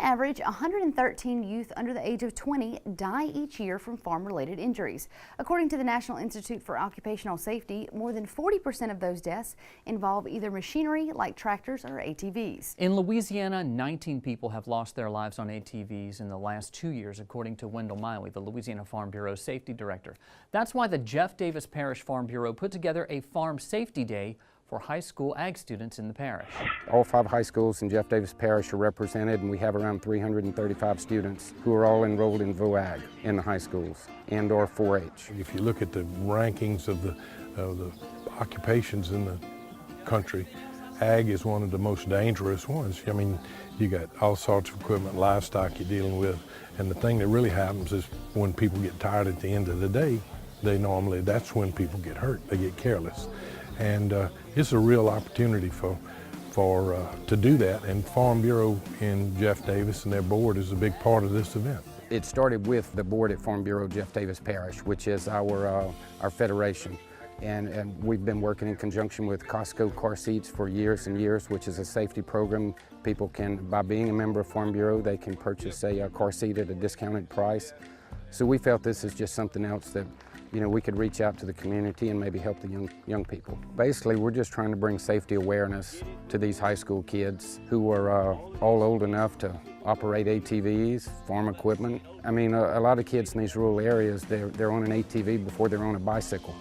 average, 113 youth under the age of 20 die each year from farm-related injuries. According to the National Institute for Occupational Safety, more than 40% of those deaths involve either machinery like tractors or ATVs. In Louisiana, 19 people have lost their lives on ATVs in the last 2 years, according to Wendell Miley, the Louisiana Farm Bureau Safety Director. That's why the Jeff Davis Parish Farm Bureau put together a Farm Safety Day for high school ag students in the parish. All 5 high schools in Jeff Davis Parish are represented, and we have around 335 students who are all enrolled in VOAG in the high schools and or 4-H. If you look at the rankings of the occupations in the country, ag is one of the most dangerous ones. I mean, you got all sorts of equipment, livestock you're dealing with, and the thing that really happens is when people get tired at the end of the day, that's when people get hurt, they get careless. And it's a real opportunity to do that, and Farm Bureau in Jeff Davis and their board is a big part of this event. It started with the board at Farm Bureau Jeff Davis Parish, which is our federation. And we've been working in conjunction with Costco car seats for years and years, which is a safety program. People can, by being a member of Farm Bureau, they can purchase a car seat at a discounted price. So we felt this is just something else that we could reach out to the community and maybe help the young people. Basically, we're just trying to bring safety awareness to these high school kids who are all old enough to operate ATVs, farm equipment. I mean, a lot of kids in these rural areas, they're on an ATV before they're on a bicycle.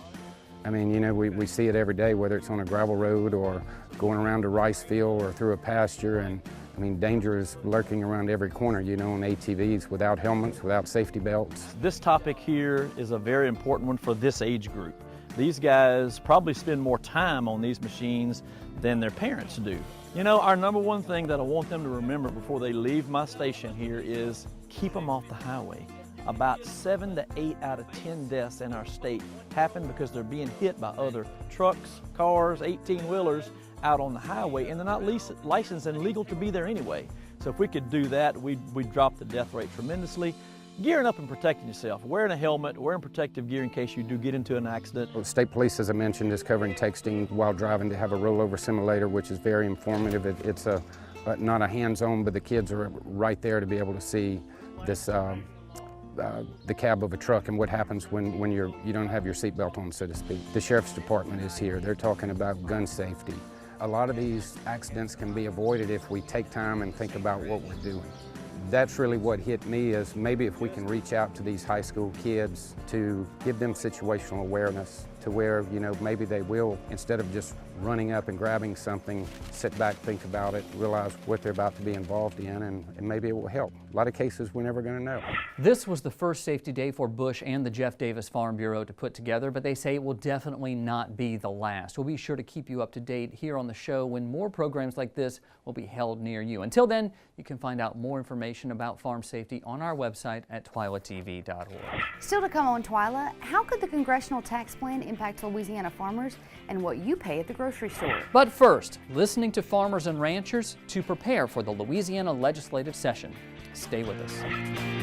I mean, we see it every day, whether it's on a gravel road or going around a rice field or through a pasture. And I mean, danger is lurking around every corner, on ATVs without helmets, without safety belts. This topic here is a very important one for this age group. These guys probably spend more time on these machines than their parents do. Our number one thing that I want them to remember before they leave my station here is keep them off the highway. About 7 to 8 out of 10 deaths in our state happen because they're being hit by other trucks, cars, 18-wheelers out on the highway, and they're not licensed and legal to be there anyway. So if we could do that, we'd drop the death rate tremendously. Gearing up and protecting yourself, wearing a helmet, wearing protective gear in case you do get into an accident. Well, State Police, as I mentioned, is covering texting while driving to have a rollover simulator, which is very informative. It's not a hands-on, but the kids are right there to be able to see this the cab of a truck and what happens when you don't have your seatbelt on, so to speak. The Sheriff's Department is here. They're talking about gun safety. A lot of these accidents can be avoided if we take time and think about what we're doing. That's really what hit me, is maybe if we can reach out to these high school kids to give them situational awareness to where, maybe they will, instead of just running up and grabbing something, sit back, think about it, realize what they're about to be involved in, and maybe it will help. A lot of cases we're never going to know. This was the first safety day for Bush and the Jeff Davis Farm Bureau to put together, but they say it will definitely not be the last. We'll be sure to keep you up to date here on the show when more programs like this will be held near you. Until then, you can find out more information about farm safety on our website at twilatv.org. Still to come on Twyla, how could the congressional tax plan impact Louisiana farmers and what you pay at the grocery store? But first, listening to farmers and ranchers to prepare for the Louisiana legislative session. Stay with us.